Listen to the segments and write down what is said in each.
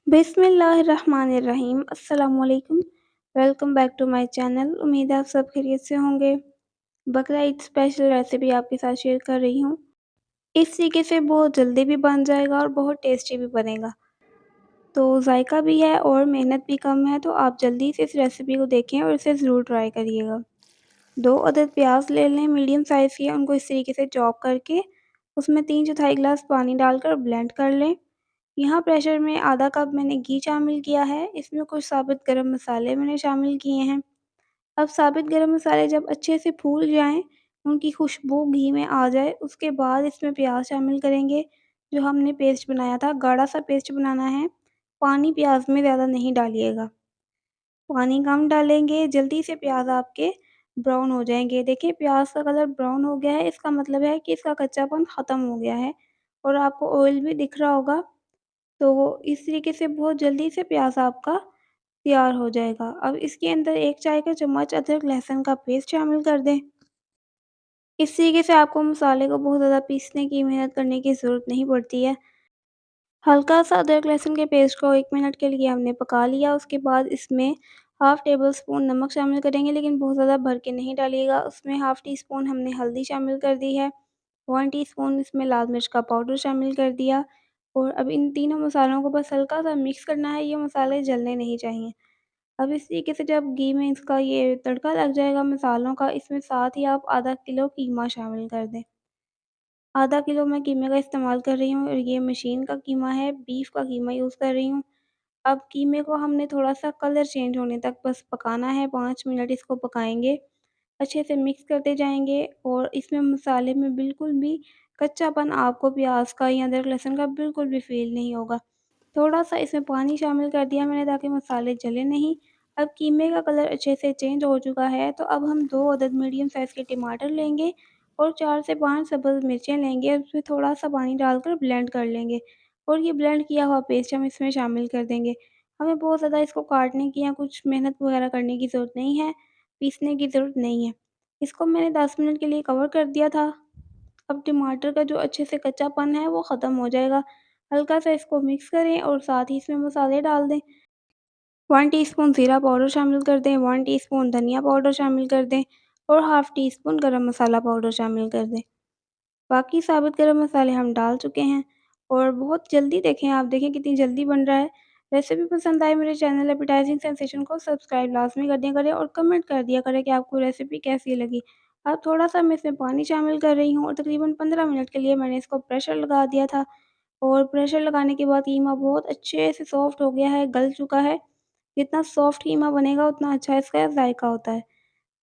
बिस्मिल्लाहिर्रहमानिर्रहीम अस्सलाम वालेकुम। Welcome back to my channel. उम्मीद है आप सब खैरियत से होंगे। बकरा ईद स्पेशल रेसिपी आपके साथ शेयर कर रही हूँ। इस तरीके से बहुत जल्दी भी बन जाएगा और बहुत टेस्टी भी बनेगा। तो जायका भी है और मेहनत भी कम है, तो आप जल्दी से इस रेसिपी को देखें और इसे ज़रूर ट्राई करिएगा। 2 अदद प्याज ले लें मीडियम साइज़ के, उनको इस तरीके से चॉप करके उसमें 3 चौथाई गिलास पानी डालकर ब्लेंड कर लें। यहाँ प्रेशर में आधा कप मैंने घी शामिल किया है। इसमें कुछ साबुत गरम मसाले मैंने शामिल किए हैं। अब साबुत गरम मसाले जब अच्छे से फूल जाएं, उनकी खुशबू घी में आ जाए, उसके बाद इसमें प्याज शामिल करेंगे जो हमने पेस्ट बनाया था। गाढ़ा सा पेस्ट बनाना है। पानी प्याज में ज़्यादा नहीं डालिएगा। पानी कम डालेंगे, जल्दी से प्याज आपके ब्राउन हो जाएंगे। देखिए प्याज का कलर ब्राउन हो गया है, इसका मतलब है कि इसका कच्चापन ख़त्म हो गया है और आपको ऑयल भी दिख रहा होगा। तो इस तरीके से बहुत जल्दी से प्याज़ आपका तैयार हो जाएगा। अब इसके अंदर 1 चाय का चम्मच अदरक लहसुन का पेस्ट शामिल कर दें। इस तरीके से आपको मसाले को बहुत ज़्यादा पीसने की मेहनत करने की ज़रूरत नहीं पड़ती है। हल्का सा अदरक लहसुन के पेस्ट को 1 मिनट के लिए हमने पका लिया। उसके बाद इसमें हाफ़ टेबल स्पून नमक शामिल करेंगे, लेकिन बहुत ज़्यादा भर के नहीं डालिएगा। उसमें हाफ़ टी स्पून हमने हल्दी शामिल कर दी है। 1 टीस्पून इसमें लाल मिर्च का पाउडर शामिल कर दिया और अब इन तीनों मसालों को बस हल्का-सा मिक्स करना है, ये मसाले जलने नहीं चाहिए। अब इस तरीके से जब घी में इसका ये तड़का लग जाएगा मसालों का, इसमें साथ ही आप आधा किलो कीमा शामिल कर दें। आधा किलो मैं कीमे का इस्तेमाल कर रही हूँ और ये मशीन का कीमा है, बीफ का कीमा यूज़ कर रही हूँ। अब कीमे को हमने थोड़ा-सा कलर चेंज होने तक बस पकाना है, 5 मिनट इसको पकाएँगे। अच्छे से मिक्स करते जाएँगे और इसमें मसाले में बिल्कुल भी कच्चापन आपको प्याज़ का या अदरक लहसुन का बिल्कुल भी फ़ील नहीं होगा। थोड़ा-सा इसमें पानी शामिल कर दिया मैंने ताकि मसाले जले नहीं। अब कीमे का कलर अच्छे से चेंज हो चुका है, तो अब हम 2 अदद मीडियम साइज़ के टमाटर लेंगे और 4 से 5 सब्ज़ मिर्चें लेंगे और उसमें थोड़ा-सा पानी डालकर ब्लेंड कर लेंगे और ये ब्लेंड किया हुआ पेस्ट हम इसमें शामिल कर देंगे। हमें बहुत ज़्यादा इसको काटने की या कुछ मेहनत वगैरह करने की ज़रूरत नहीं है, पीसने की ज़रूरत नहीं है। इसको मैंने 10 मिनट के लिए कवर कर दिया था। अब टमाटर का जो अच्छे से कच्चापन है वो ख़त्म हो जाएगा। हल्का-सा इसको मिक्स करें और साथ ही इसमें मसाले डाल दें। 1 टीस्पून ज़ीरा पाउडर शामिल कर दें, 1 टीस्पून धनिया पाउडर शामिल कर दें और हाफ़ टी स्पून गरम मसाला पाउडर शामिल कर दें। बाकी साबुत गरम मसाले हम डाल चुके हैं और बहुत जल्दी आप देखें कितनी जल्दी बन रहा है। रेसिपी पसंद आए मेरे चैनल एपेटाइजिंग सेंसेशन को सब्सक्राइब लाज़मी कर दिया करें और कमेंट कर दिया करें कि आपको रेसिपी कैसी लगी। अब थोड़ा-सा मैं इसमें पानी शामिल कर रही हूँ और तकरीबन 15 मिनट के लिए मैंने इसको प्रेशर लगा दिया था और प्रेशर लगाने के बाद कीमा बहुत अच्छे से सॉफ्ट हो गया है, गल चुका है। जितना सॉफ्ट कीमा बनेगा उतना अच्छा इसका ज़ायका होता है।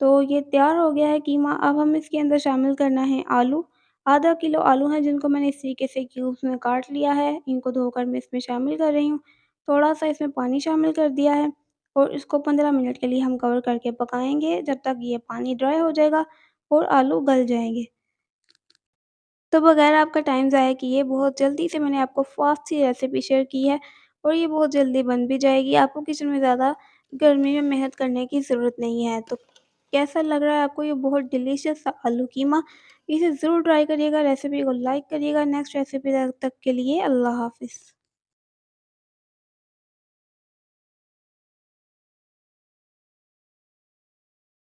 तो ये तैयार हो गया है कीमा। अब हम इसके अंदर शामिल करना है आलू। आधा किलो आलू हैं जिनको मैंने इस तरीके से क्यूब्स में काट लिया है। इनको धोकर मैं इसमें शामिल कर रही हूँ। थोड़ा-सा इसमें पानी शामिल कर दिया है और इसको 15 मिनट के लिए हम कवर करके पकाएँगे जब तक ये पानी ड्राई हो जाएगा और आलू गल जाएँगे। तो बगैर आपका टाइम ज़ाया किए बहुत जल्दी से मैंने आपको फ़ास्ट सी रेसिपी शेयर की है और ये बहुत जल्दी बन भी जाएगी। आपको किचन में ज़्यादा गर्मी में मेहनत करने की ज़रूरत नहीं है। तो कैसा लग रहा है आपको ये बहुत डिलीशियस सा आलू कीमा? इसे ज़रूर ट्राई करिएगा, रेसिपी को लाइक करिएगा। नेक्स्ट रेसिपी तक के लिए अल्लाह हाफ़िज़।